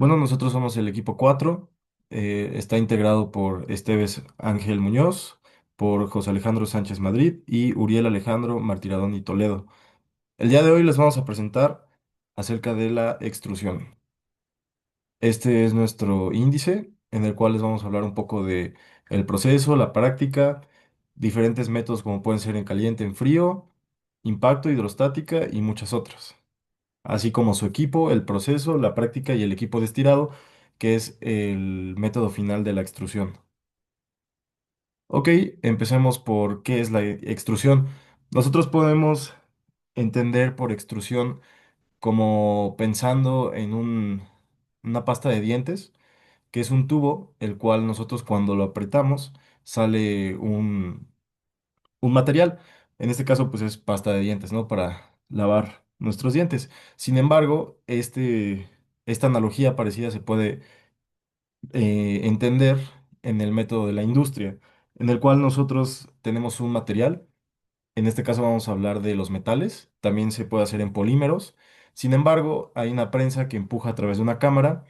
Bueno, nosotros somos el equipo 4. Está integrado por Esteves Ángel Muñoz, por José Alejandro Sánchez Madrid y Uriel Alejandro Martiradón y Toledo. El día de hoy les vamos a presentar acerca de la extrusión. Este es nuestro índice en el cual les vamos a hablar un poco de el proceso, la práctica, diferentes métodos como pueden ser en caliente, en frío, impacto, hidrostática y muchas otras, así como su equipo, el proceso, la práctica y el equipo de estirado, que es el método final de la extrusión. Ok, empecemos por qué es la extrusión. Nosotros podemos entender por extrusión como pensando en una pasta de dientes, que es un tubo, el cual nosotros cuando lo apretamos sale un material. En este caso, pues es pasta de dientes, ¿no? Para lavar nuestros dientes. Sin embargo, esta analogía parecida se puede entender en el método de la industria, en el cual nosotros tenemos un material. En este caso vamos a hablar de los metales. También se puede hacer en polímeros. Sin embargo, hay una prensa que empuja a través de una cámara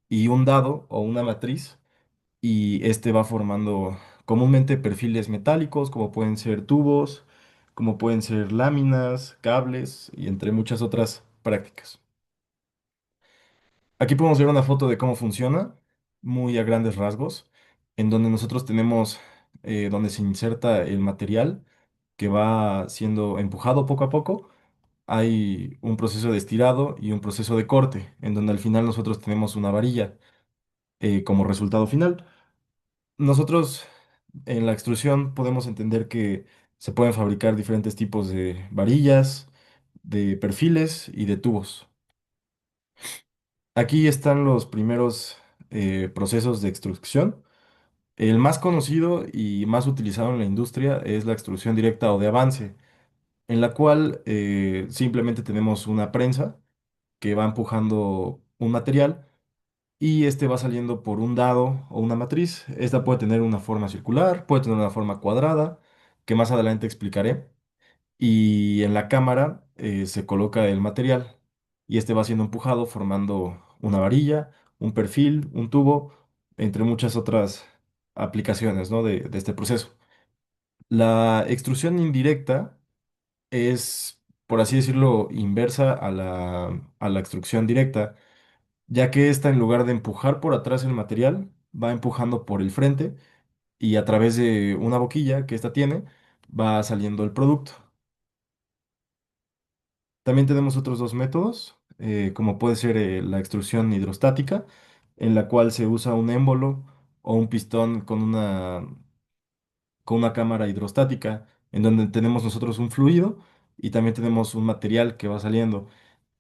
y un dado o una matriz y este va formando comúnmente perfiles metálicos, como pueden ser tubos, como pueden ser láminas, cables y entre muchas otras prácticas. Aquí podemos ver una foto de cómo funciona, muy a grandes rasgos, en donde nosotros tenemos donde se inserta el material que va siendo empujado poco a poco. Hay un proceso de estirado y un proceso de corte, en donde al final nosotros tenemos una varilla como resultado final. Nosotros en la extrusión podemos entender que se pueden fabricar diferentes tipos de varillas, de perfiles y de tubos. Aquí están los primeros procesos de extrusión. El más conocido y más utilizado en la industria es la extrusión directa o de avance, en la cual simplemente tenemos una prensa que va empujando un material y este va saliendo por un dado o una matriz. Esta puede tener una forma circular, puede tener una forma cuadrada, que más adelante explicaré. Y en la cámara se coloca el material y este va siendo empujado formando una varilla, un perfil, un tubo, entre muchas otras aplicaciones, ¿no? de este proceso. La extrusión indirecta es, por así decirlo, inversa a la extrusión directa, ya que esta en lugar de empujar por atrás el material, va empujando por el frente y a través de una boquilla que esta tiene, va saliendo el producto. También tenemos otros dos métodos, como puede ser la extrusión hidrostática, en la cual se usa un émbolo o un pistón con una cámara hidrostática, en donde tenemos nosotros un fluido y también tenemos un material que va saliendo.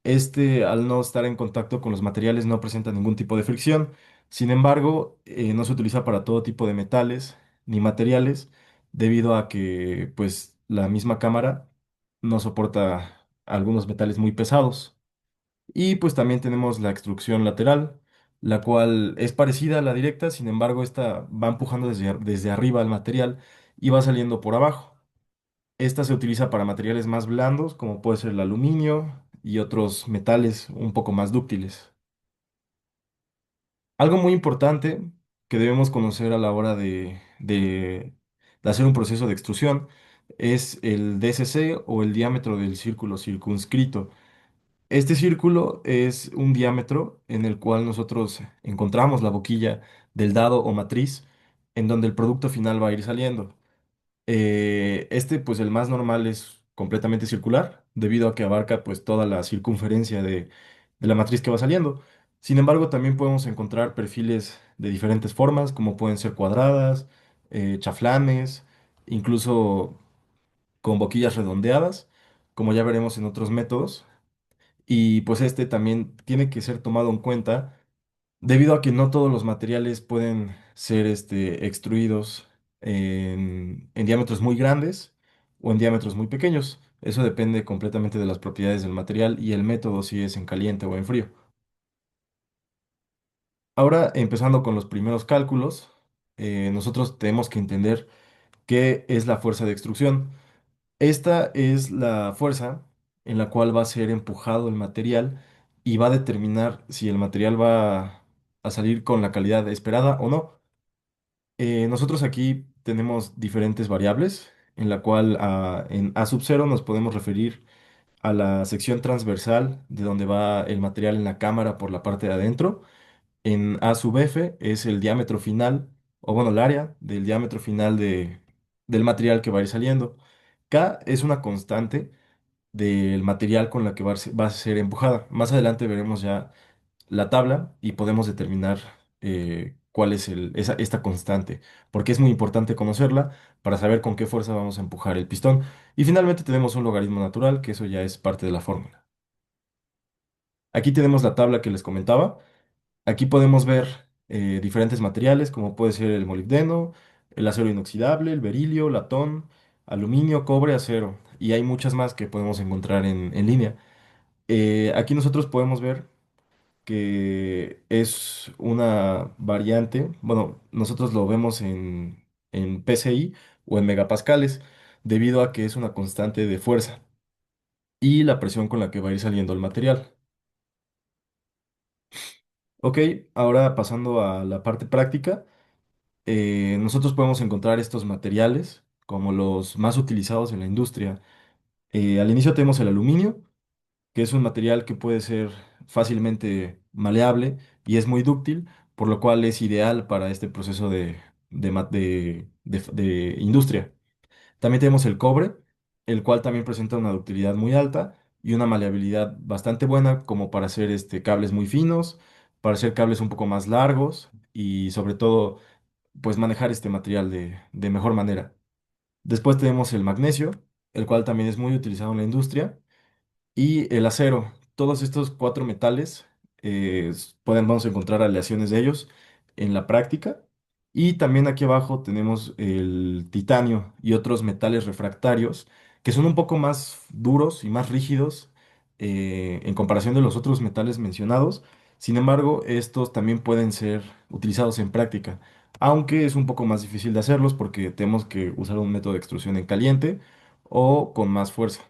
Este, al no estar en contacto con los materiales, no presenta ningún tipo de fricción. Sin embargo, no se utiliza para todo tipo de metales ni materiales, debido a que, pues, la misma cámara no soporta algunos metales muy pesados. Y pues también tenemos la extrusión lateral, la cual es parecida a la directa, sin embargo, esta va empujando desde arriba el material y va saliendo por abajo. Esta se utiliza para materiales más blandos, como puede ser el aluminio y otros metales un poco más dúctiles. Algo muy importante que debemos conocer a la hora de hacer un proceso de extrusión es el DCC o el diámetro del círculo circunscrito. Este círculo es un diámetro en el cual nosotros encontramos la boquilla del dado o matriz en donde el producto final va a ir saliendo. Pues el más normal es completamente circular, debido a que abarca pues toda la circunferencia de la matriz que va saliendo. Sin embargo, también podemos encontrar perfiles de diferentes formas, como pueden ser cuadradas, chaflanes, incluso con boquillas redondeadas, como ya veremos en otros métodos. Y pues este también tiene que ser tomado en cuenta debido a que no todos los materiales pueden ser extruidos en diámetros muy grandes o en diámetros muy pequeños. Eso depende completamente de las propiedades del material y el método si es en caliente o en frío. Ahora, empezando con los primeros cálculos, nosotros tenemos que entender qué es la fuerza de extrusión. Esta es la fuerza en la cual va a ser empujado el material y va a determinar si el material va a salir con la calidad esperada o no. Nosotros aquí tenemos diferentes variables en la cual en A sub 0 nos podemos referir a la sección transversal de donde va el material en la cámara por la parte de adentro. En A sub F es el diámetro final, o bueno, el área del diámetro final del material que va a ir saliendo. K es una constante del material con la que va a ser empujada. Más adelante veremos ya la tabla y podemos determinar cuál es esta constante, porque es muy importante conocerla para saber con qué fuerza vamos a empujar el pistón. Y finalmente tenemos un logaritmo natural, que eso ya es parte de la fórmula. Aquí tenemos la tabla que les comentaba. Aquí podemos ver diferentes materiales, como puede ser el molibdeno, el acero inoxidable, el berilio, latón, aluminio, cobre, acero. Y hay muchas más que podemos encontrar en línea. Aquí nosotros podemos ver que es una variante, bueno, nosotros lo vemos en PSI o en megapascales, debido a que es una constante de fuerza y la presión con la que va a ir saliendo el material. Ok, ahora pasando a la parte práctica, nosotros podemos encontrar estos materiales como los más utilizados en la industria. Al inicio tenemos el aluminio, que es un material que puede ser fácilmente maleable y es muy dúctil, por lo cual es ideal para este proceso de industria. También tenemos el cobre, el cual también presenta una ductilidad muy alta y una maleabilidad bastante buena como para hacer cables muy finos, para hacer cables un poco más largos y sobre todo pues manejar este material de mejor manera. Después tenemos el magnesio, el cual también es muy utilizado en la industria y el acero. Todos estos cuatro metales vamos a encontrar aleaciones de ellos en la práctica. Y también aquí abajo tenemos el titanio y otros metales refractarios que son un poco más duros y más rígidos en comparación de los otros metales mencionados. Sin embargo, estos también pueden ser utilizados en práctica, aunque es un poco más difícil de hacerlos porque tenemos que usar un método de extrusión en caliente o con más fuerza.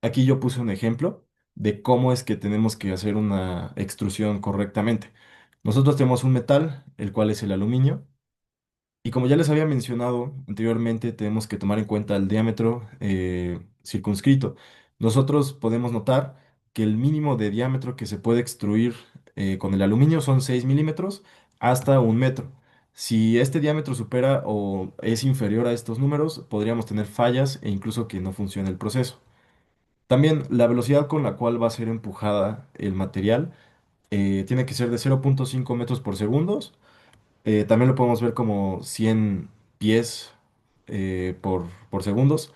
Aquí yo puse un ejemplo de cómo es que tenemos que hacer una extrusión correctamente. Nosotros tenemos un metal, el cual es el aluminio, y como ya les había mencionado anteriormente, tenemos que tomar en cuenta el diámetro circunscrito. Nosotros podemos notar que el mínimo de diámetro que se puede extruir con el aluminio son 6 milímetros hasta 1 metro. Si este diámetro supera o es inferior a estos números, podríamos tener fallas e incluso que no funcione el proceso. También la velocidad con la cual va a ser empujada el material tiene que ser de 0,5 metros por segundo. También lo podemos ver como 100 pies por segundos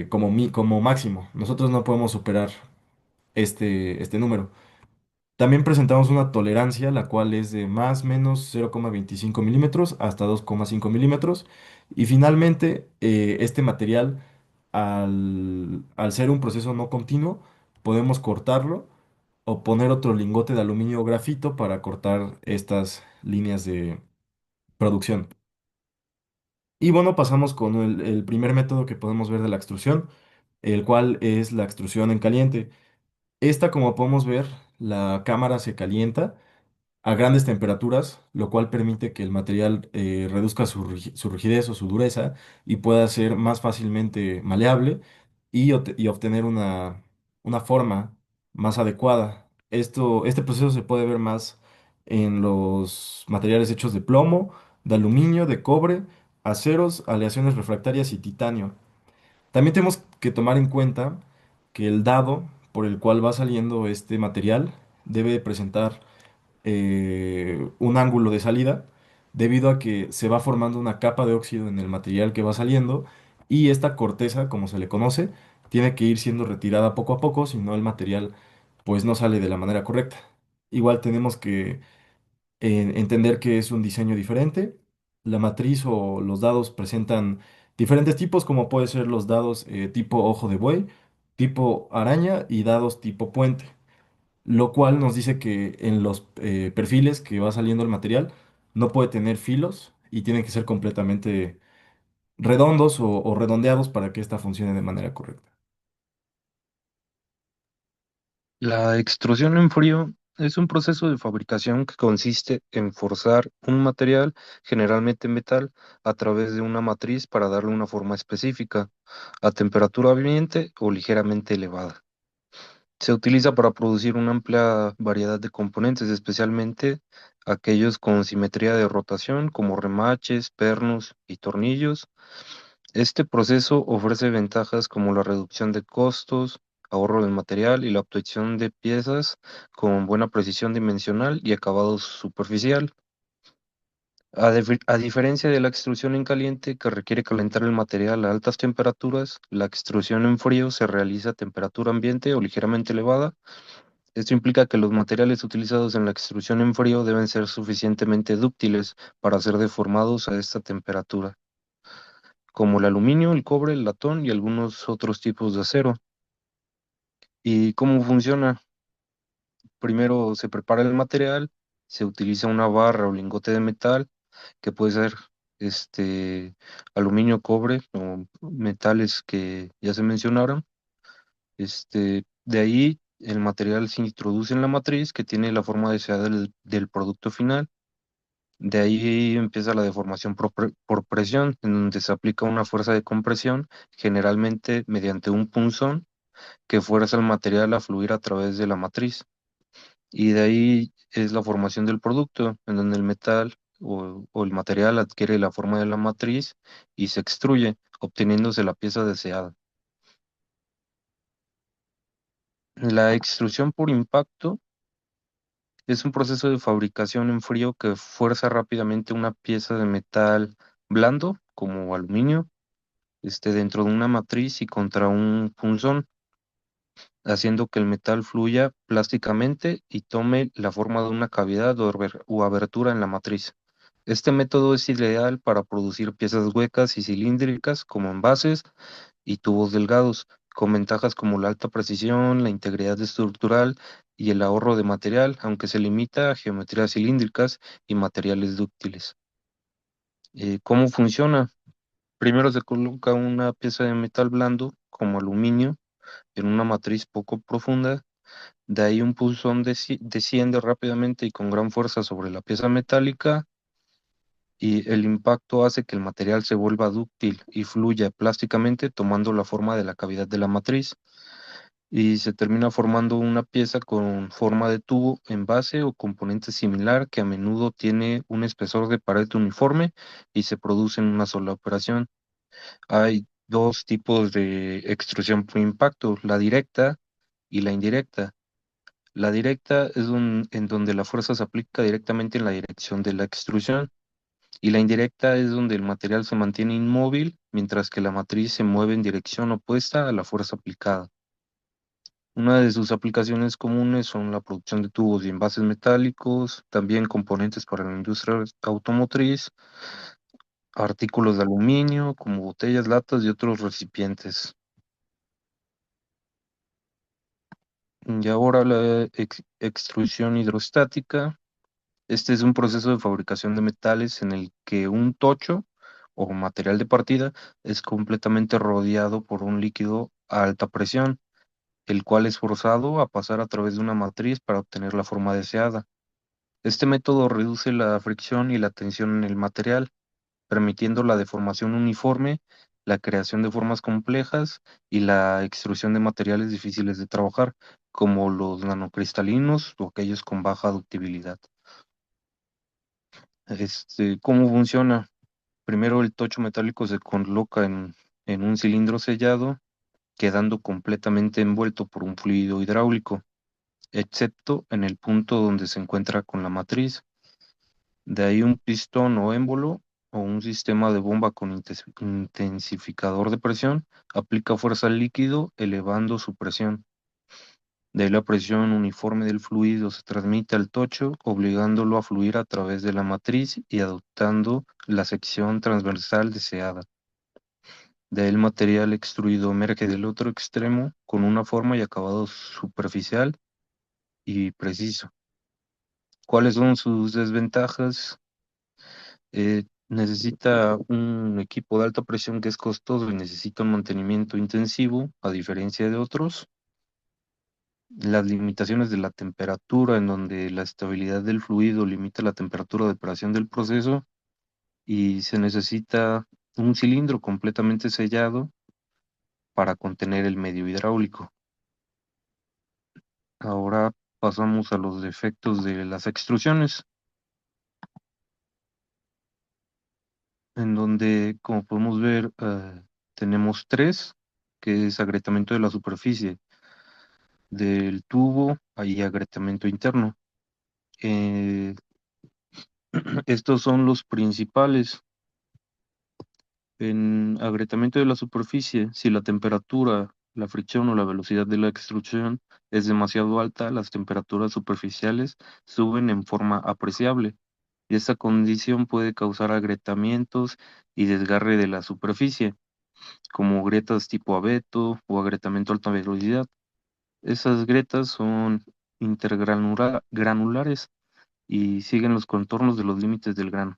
como máximo. Nosotros no podemos superar este número. También presentamos una tolerancia, la cual es de más o menos 0,25 milímetros hasta 2,5 milímetros. Y finalmente, este material, al ser un proceso no continuo, podemos cortarlo o poner otro lingote de aluminio o grafito para cortar estas líneas de producción. Y bueno, pasamos con el primer método que podemos ver de la extrusión, el cual es la extrusión en caliente. Esta, como podemos ver, la cámara se calienta a grandes temperaturas, lo cual permite que el material reduzca su rigidez o su dureza y pueda ser más fácilmente maleable y obtener una forma más adecuada. Este proceso se puede ver más en los materiales hechos de plomo, de aluminio, de cobre, aceros, aleaciones refractarias y titanio. También tenemos que tomar en cuenta que el dado por el cual va saliendo este material debe presentar un ángulo de salida debido a que se va formando una capa de óxido en el material que va saliendo y esta corteza, como se le conoce, tiene que ir siendo retirada poco a poco, si no el material pues no sale de la manera correcta. Igual tenemos que entender que es un diseño diferente. La matriz o los dados presentan diferentes tipos, como puede ser los dados tipo ojo de buey, tipo araña y dados tipo puente, lo cual nos dice que en los perfiles que va saliendo el material no puede tener filos y tienen que ser completamente redondos o redondeados para que ésta funcione de manera correcta. La extrusión en frío es un proceso de fabricación que consiste en forzar un material, generalmente metal, a través de una matriz para darle una forma específica, a temperatura ambiente o ligeramente elevada. Se utiliza para producir una amplia variedad de componentes, especialmente aquellos con simetría de rotación, como remaches, pernos y tornillos. Este proceso ofrece ventajas como la reducción de costos, ahorro de material y la obtención de piezas con buena precisión dimensional y acabado superficial. A diferencia de la extrusión en caliente, que requiere calentar el material a altas temperaturas, la extrusión en frío se realiza a temperatura ambiente o ligeramente elevada. Esto implica que los materiales utilizados en la extrusión en frío deben ser suficientemente dúctiles para ser deformados a esta temperatura, como el aluminio, el cobre, el latón y algunos otros tipos de acero. ¿Y cómo funciona? Primero se prepara el material, se utiliza una barra o lingote de metal, que puede ser este aluminio, cobre o metales que ya se mencionaron. De ahí el material se introduce en la matriz que tiene la forma deseada del producto final. De ahí empieza la deformación por presión, en donde se aplica una fuerza de compresión, generalmente mediante un punzón que fuerza el material a fluir a través de la matriz. Y de ahí es la formación del producto, en donde el metal o el material adquiere la forma de la matriz y se extruye, obteniéndose la pieza deseada. La extrusión por impacto es un proceso de fabricación en frío que fuerza rápidamente una pieza de metal blando, como aluminio, dentro de una matriz y contra un punzón, haciendo que el metal fluya plásticamente y tome la forma de una cavidad o abertura en la matriz. Este método es ideal para producir piezas huecas y cilíndricas como envases y tubos delgados, con ventajas como la alta precisión, la integridad estructural y el ahorro de material, aunque se limita a geometrías cilíndricas y materiales dúctiles. ¿Cómo funciona? Primero se coloca una pieza de metal blando, como aluminio, en una matriz poco profunda. De ahí un punzón desciende rápidamente y con gran fuerza sobre la pieza metálica, y el impacto hace que el material se vuelva dúctil y fluya plásticamente tomando la forma de la cavidad de la matriz, y se termina formando una pieza con forma de tubo, envase o componente similar que a menudo tiene un espesor de pared uniforme y se produce en una sola operación. Hay dos tipos de extrusión por impacto, la directa y la indirecta. La directa es en donde la fuerza se aplica directamente en la dirección de la extrusión, y la indirecta es donde el material se mantiene inmóvil mientras que la matriz se mueve en dirección opuesta a la fuerza aplicada. Una de sus aplicaciones comunes son la producción de tubos y envases metálicos, también componentes para la industria automotriz, artículos de aluminio como botellas, latas y otros recipientes. Y ahora la extrusión hidrostática. Este es un proceso de fabricación de metales en el que un tocho o material de partida es completamente rodeado por un líquido a alta presión, el cual es forzado a pasar a través de una matriz para obtener la forma deseada. Este método reduce la fricción y la tensión en el material, permitiendo la deformación uniforme, la creación de formas complejas y la extrusión de materiales difíciles de trabajar, como los nanocristalinos o aquellos con baja ductibilidad. ¿Cómo funciona? Primero el tocho metálico se coloca en un cilindro sellado, quedando completamente envuelto por un fluido hidráulico, excepto en el punto donde se encuentra con la matriz. De ahí un pistón o émbolo o un sistema de bomba con intensificador de presión aplica fuerza al líquido, elevando su presión. De ahí la presión uniforme del fluido se transmite al tocho, obligándolo a fluir a través de la matriz y adoptando la sección transversal deseada. De ahí el material extruido emerge del otro extremo con una forma y acabado superficial y preciso. ¿Cuáles son sus desventajas? Necesita un equipo de alta presión que es costoso y necesita un mantenimiento intensivo, a diferencia de otros. las limitaciones de la temperatura, en donde la estabilidad del fluido limita la temperatura de operación del proceso y se necesita un cilindro completamente sellado para contener el medio hidráulico. Ahora pasamos a los defectos de las extrusiones, en donde, como podemos ver, tenemos tres, que es agrietamiento de la superficie del tubo y agrietamiento interno. Eh, Estos son los principales. En agrietamiento de la superficie, si la temperatura, la fricción o la velocidad de la extrusión es demasiado alta, las temperaturas superficiales suben en forma apreciable y esta condición puede causar agrietamientos y desgarre de la superficie, como grietas tipo abeto o agrietamiento a alta velocidad. Esas grietas son intergranulares y siguen los contornos de los límites del grano.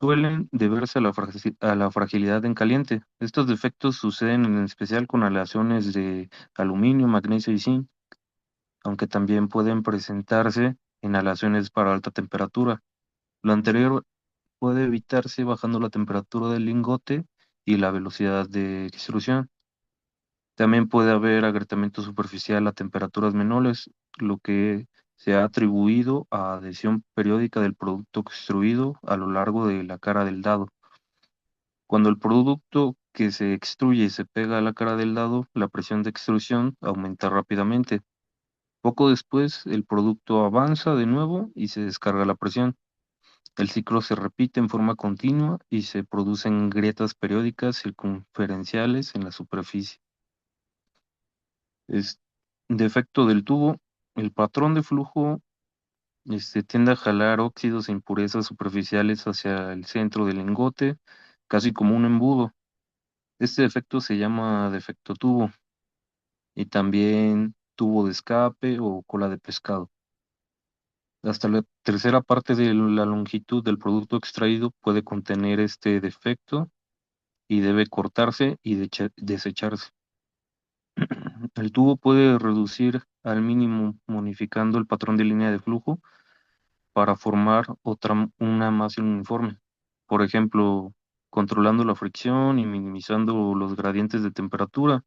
Suelen deberse a a la fragilidad en caliente. Estos defectos suceden en especial con aleaciones de aluminio, magnesio y zinc, aunque también pueden presentarse en aleaciones para alta temperatura. Lo anterior puede evitarse bajando la temperatura del lingote y la velocidad de extrusión. También puede haber agrietamiento superficial a temperaturas menores, lo que se ha atribuido a adhesión periódica del producto extruido a lo largo de la cara del dado. Cuando el producto que se extruye se pega a la cara del dado, la presión de extrusión aumenta rápidamente. Poco después, el producto avanza de nuevo y se descarga la presión. El ciclo se repite en forma continua y se producen grietas periódicas circunferenciales en la superficie. Es defecto del tubo. El patrón de flujo tiende a jalar óxidos e impurezas superficiales hacia el centro del lingote, casi como un embudo. Este defecto se llama defecto tubo y también tubo de escape o cola de pescado. Hasta la tercera parte de la longitud del producto extraído puede contener este defecto y debe cortarse y desecharse. El tubo puede reducir al mínimo modificando el patrón de línea de flujo para formar una masa uniforme. Por ejemplo, controlando la fricción y minimizando los gradientes de temperatura.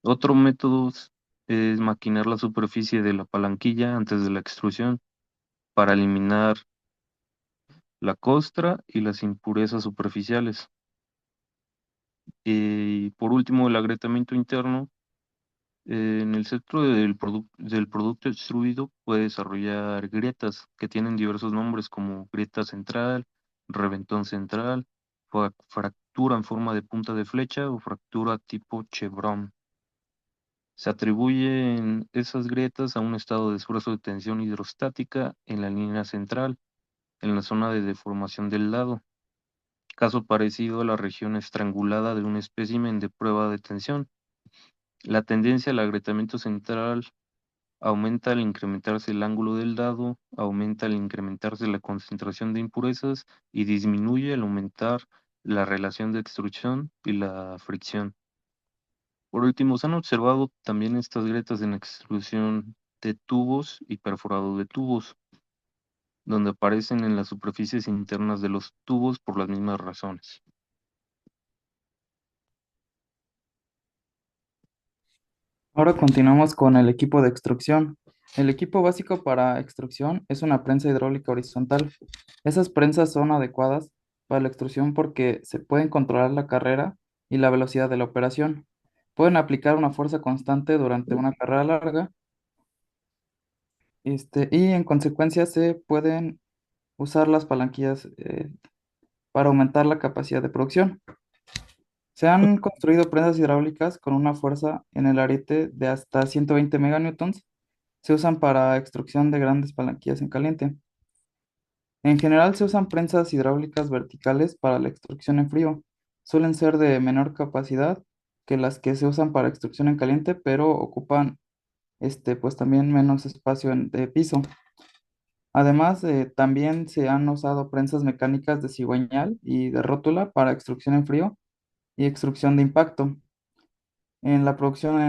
Otro método es maquinar la superficie de la palanquilla antes de la extrusión para eliminar la costra y las impurezas superficiales. Y por último, el agrietamiento interno. En el centro del producto extruido puede desarrollar grietas que tienen diversos nombres como grieta central, reventón central, fractura en forma de punta de flecha o fractura tipo chevron. Se atribuyen esas grietas a un estado de esfuerzo de tensión hidrostática en la línea central, en la zona de deformación del lado, caso parecido a la región estrangulada de un espécimen de prueba de tensión. La tendencia al agrietamiento central aumenta al incrementarse el ángulo del dado, aumenta al incrementarse la concentración de impurezas y disminuye al aumentar la relación de extrusión y la fricción. Por último, se han observado también estas grietas en extrusión de tubos y perforado de tubos, donde aparecen en las superficies internas de los tubos por las mismas razones. Ahora continuamos con el equipo de extrusión. El equipo básico para extrusión es una prensa hidráulica horizontal. Esas prensas son adecuadas para la extrusión porque se pueden controlar la carrera y la velocidad de la operación. Pueden aplicar una fuerza constante durante una carrera larga, y en consecuencia se pueden usar las palanquillas para aumentar la capacidad de producción. Se han construido prensas hidráulicas con una fuerza en el ariete de hasta 120 meganewtons. Se usan para extrusión de grandes palanquillas en caliente. En general se usan prensas hidráulicas verticales para la extrusión en frío. Suelen ser de menor capacidad que las que se usan para extrusión en caliente, pero ocupan pues también menos espacio de piso. Además, también se han usado prensas mecánicas de cigüeñal y de rótula para extrusión en frío y extrusión de impacto. en la producción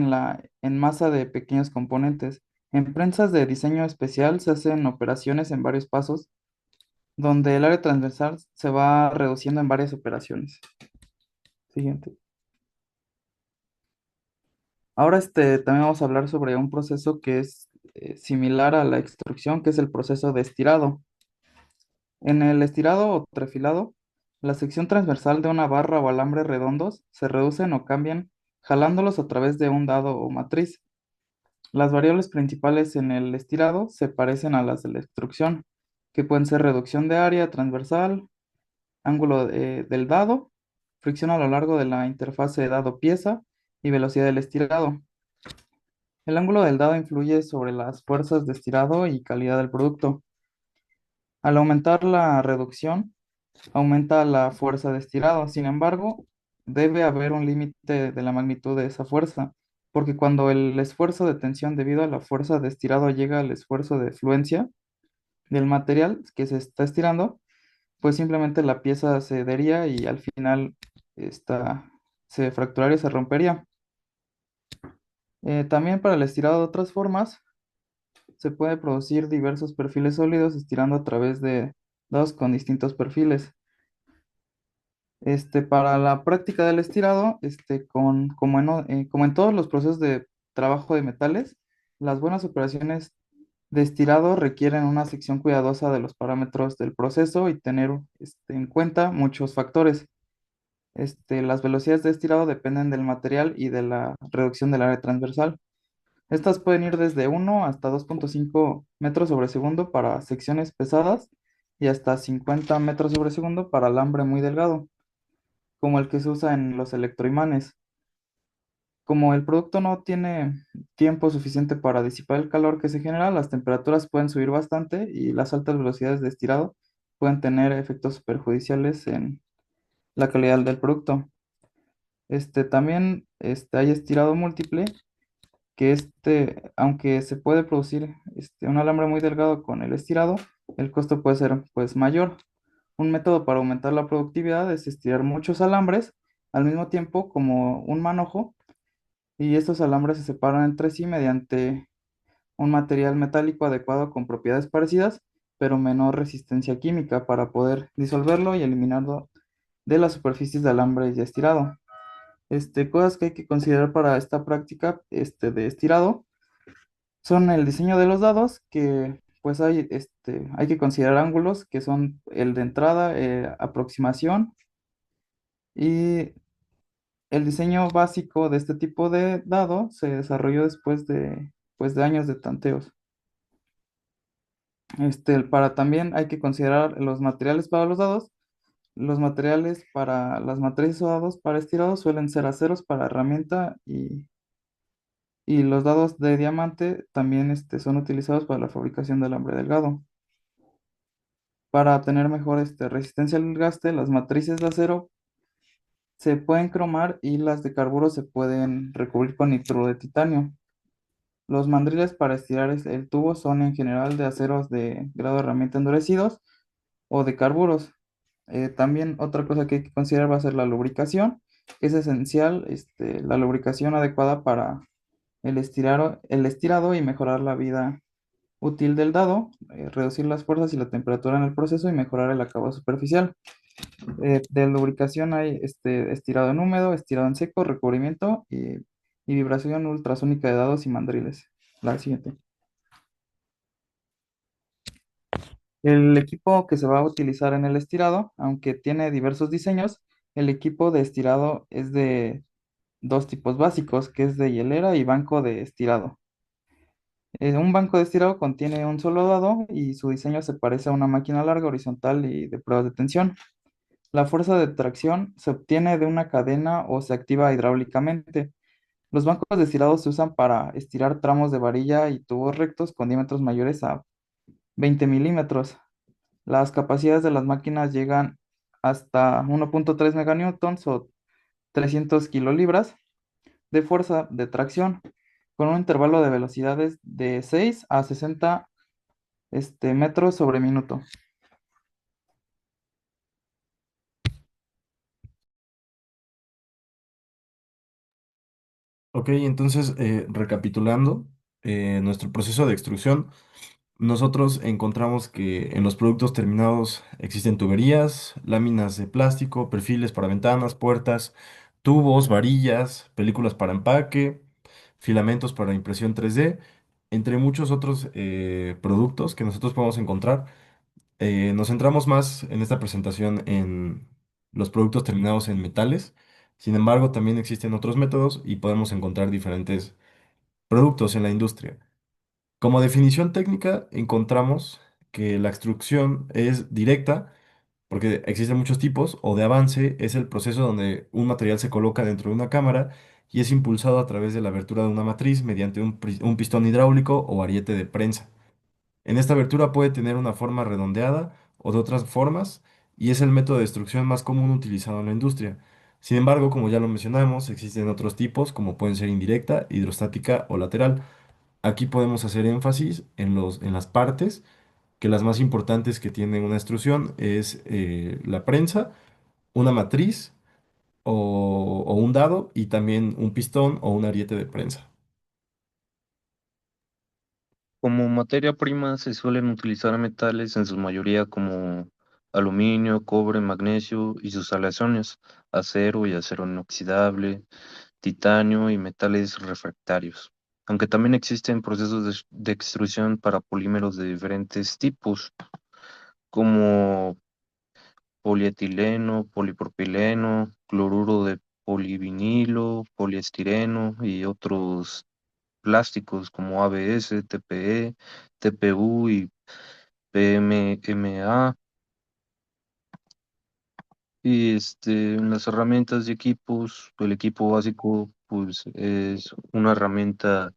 en masa de pequeños componentes. En prensas de diseño especial se hacen operaciones en varios pasos, donde el área transversal se va reduciendo en varias operaciones. Siguiente. Ahora también vamos a hablar sobre un proceso que es similar a la extrusión, que es el proceso de estirado. En el estirado o trefilado, la sección transversal de una barra o alambre redondos se reducen o cambian jalándolos a través de un dado o matriz. Las variables principales en el estirado se parecen a las de la extrusión, que pueden ser reducción de área transversal, ángulo del dado, fricción a lo largo de la interfase dado-pieza y velocidad del estirado. El ángulo del dado influye sobre las fuerzas de estirado y calidad del producto. Al aumentar la reducción, aumenta la fuerza de estirado. Sin embargo, debe haber un límite de la magnitud de esa fuerza, porque cuando el esfuerzo de tensión debido a la fuerza de estirado llega al esfuerzo de fluencia del material que se está estirando, pues simplemente la pieza cedería y al final se fracturaría y se rompería. También para el estirado de otras formas, se puede producir diversos perfiles sólidos estirando a través de dados con distintos perfiles. Para la práctica del estirado, como en todos los procesos de trabajo de metales, las buenas operaciones de estirado requieren una sección cuidadosa de los parámetros del proceso y tener en cuenta muchos factores. Las velocidades de estirado dependen del material y de la reducción del área transversal. Estas pueden ir desde 1 hasta 2,5 metros sobre segundo para secciones pesadas y hasta 50 metros sobre segundo para alambre muy delgado, como el que se usa en los electroimanes. Como el producto no tiene tiempo suficiente para disipar el calor que se genera, las temperaturas pueden subir bastante y las altas velocidades de estirado pueden tener efectos perjudiciales en la calidad del producto. También hay estirado múltiple, que aunque se puede producir un alambre muy delgado con el estirado, el costo puede ser pues mayor. Un método para aumentar la productividad es estirar muchos alambres al mismo tiempo como un manojo, y estos alambres se separan entre sí mediante un material metálico adecuado con propiedades parecidas, pero menor resistencia química para poder disolverlo y eliminarlo de las superficies de alambre ya estirado. Cosas que hay que considerar para esta práctica de estirado son el diseño de los dados, que pues hay que considerar ángulos que son el de entrada, aproximación, y el diseño básico de este tipo de dado se desarrolló después pues, de años de tanteos. Para también hay que considerar los materiales para los dados. Los materiales para las matrices o dados para estirados suelen ser aceros para herramienta, y los dados de diamante también son utilizados para la fabricación de alambre delgado. Para obtener mejor resistencia al desgaste, las matrices de acero se pueden cromar y las de carburo se pueden recubrir con nitruro de titanio. Los mandriles para estirar el tubo son en general de aceros de grado de herramienta endurecidos o de carburos. También otra cosa que hay que considerar va a ser la lubricación. Es esencial la lubricación adecuada para el estirado y mejorar la vida útil del dado, reducir las fuerzas y la temperatura en el proceso y mejorar el acabado superficial. De lubricación hay estirado en húmedo, estirado en seco, recubrimiento y vibración ultrasónica de dados y mandriles. La siguiente. El equipo que se va a utilizar en el estirado, aunque tiene diversos diseños, el equipo de estirado es de dos tipos básicos, que es de hielera y banco de estirado. Un banco de estirado contiene un solo dado y su diseño se parece a una máquina larga, horizontal y de pruebas de tensión. La fuerza de tracción se obtiene de una cadena o se activa hidráulicamente. Los bancos de estirado se usan para estirar tramos de varilla y tubos rectos con diámetros mayores a 20 milímetros. Las capacidades de las máquinas llegan hasta 1,3 meganewtons o 300 kilolibras de fuerza de tracción, con un intervalo de velocidades de 6 a 60 metros sobre minuto. Ok, entonces, recapitulando, nuestro proceso de extrusión, nosotros encontramos que en los productos terminados existen tuberías, láminas de plástico, perfiles para ventanas, puertas, tubos, varillas, películas para empaque, filamentos para impresión 3D, entre muchos otros productos que nosotros podemos encontrar. Nos centramos más en esta presentación en los productos terminados en metales. Sin embargo, también existen otros métodos y podemos encontrar diferentes productos en la industria. Como definición técnica, encontramos que la extrusión es directa, porque existen muchos tipos, o de avance es el proceso donde un material se coloca dentro de una cámara y es impulsado a través de la abertura de una matriz mediante un pistón hidráulico o ariete de prensa. En esta abertura puede tener una forma redondeada o de otras formas, y es el método de extrusión más común utilizado en la industria. Sin embargo, como ya lo mencionamos, existen otros tipos como pueden ser indirecta, hidrostática o lateral. Aquí podemos hacer énfasis en las partes, que las más importantes que tienen una extrusión es la prensa, una matriz o un dado y también un pistón o un ariete de prensa. Como materia prima se suelen utilizar metales en su mayoría como aluminio, cobre, magnesio y sus aleaciones, acero y acero inoxidable, titanio y metales refractarios. Aunque también existen procesos de extrusión para polímeros de diferentes tipos, como polietileno, polipropileno, cloruro de polivinilo, poliestireno y otros plásticos como ABS, TPE, TPU y PMMA. Y en las herramientas y equipos, el equipo básico pues es una herramienta,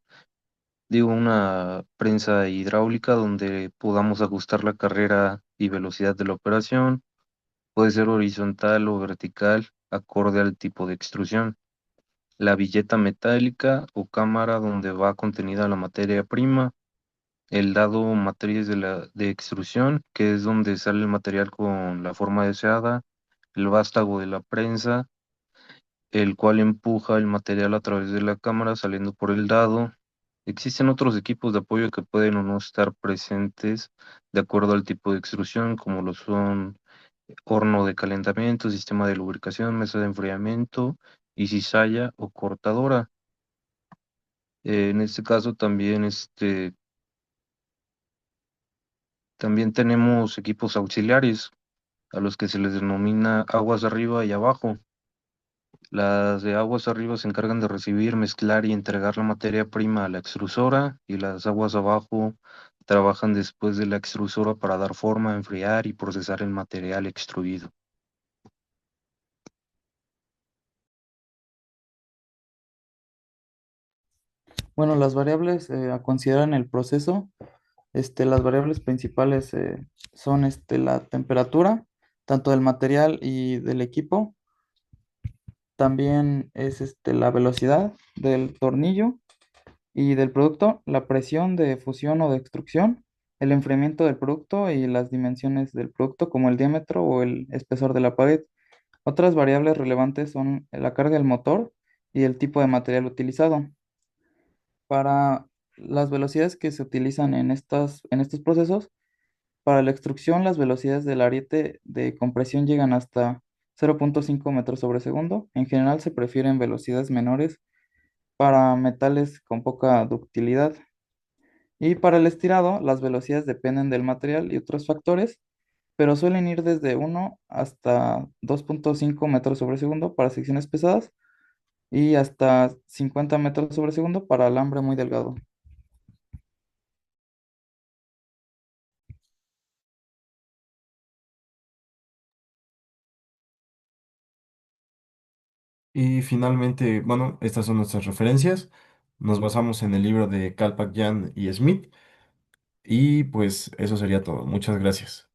digo, una prensa hidráulica donde podamos ajustar la carrera y velocidad de la operación. Puede ser horizontal o vertical, acorde al tipo de extrusión. La billeta metálica o cámara donde va contenida la materia prima. El dado matriz de extrusión, que es donde sale el material con la forma deseada. El vástago de la prensa, el cual empuja el material a través de la cámara saliendo por el dado. Existen otros equipos de apoyo que pueden o no estar presentes de acuerdo al tipo de extrusión, como lo son horno de calentamiento, sistema de lubricación, mesa de enfriamiento y cizalla o cortadora. En este caso también, también tenemos equipos auxiliares a los que se les denomina aguas arriba y abajo. Las de aguas arriba se encargan de recibir, mezclar y entregar la materia prima a la extrusora, y las aguas abajo trabajan después de la extrusora para dar forma, enfriar y procesar el material extruido. Bueno, las variables a considerar en el proceso, las variables principales son la temperatura, tanto del material y del equipo. También es la velocidad del tornillo y del producto, la presión de fusión o de extrusión, el enfriamiento del producto y las dimensiones del producto, como el diámetro o el espesor de la pared. Otras variables relevantes son la carga del motor y el tipo de material utilizado. Para las velocidades que se utilizan en estos procesos, para la extrusión, las velocidades del ariete de compresión llegan hasta 0,5 metros sobre segundo. En general se prefieren velocidades menores para metales con poca ductilidad. Y para el estirado, las velocidades dependen del material y otros factores, pero suelen ir desde 1 hasta 2,5 metros sobre segundo para secciones pesadas y hasta 50 metros sobre segundo para alambre muy delgado. Y finalmente, bueno, estas son nuestras referencias. Nos basamos en el libro de Kalpak Jan y Smith. Y pues eso sería todo. Muchas gracias.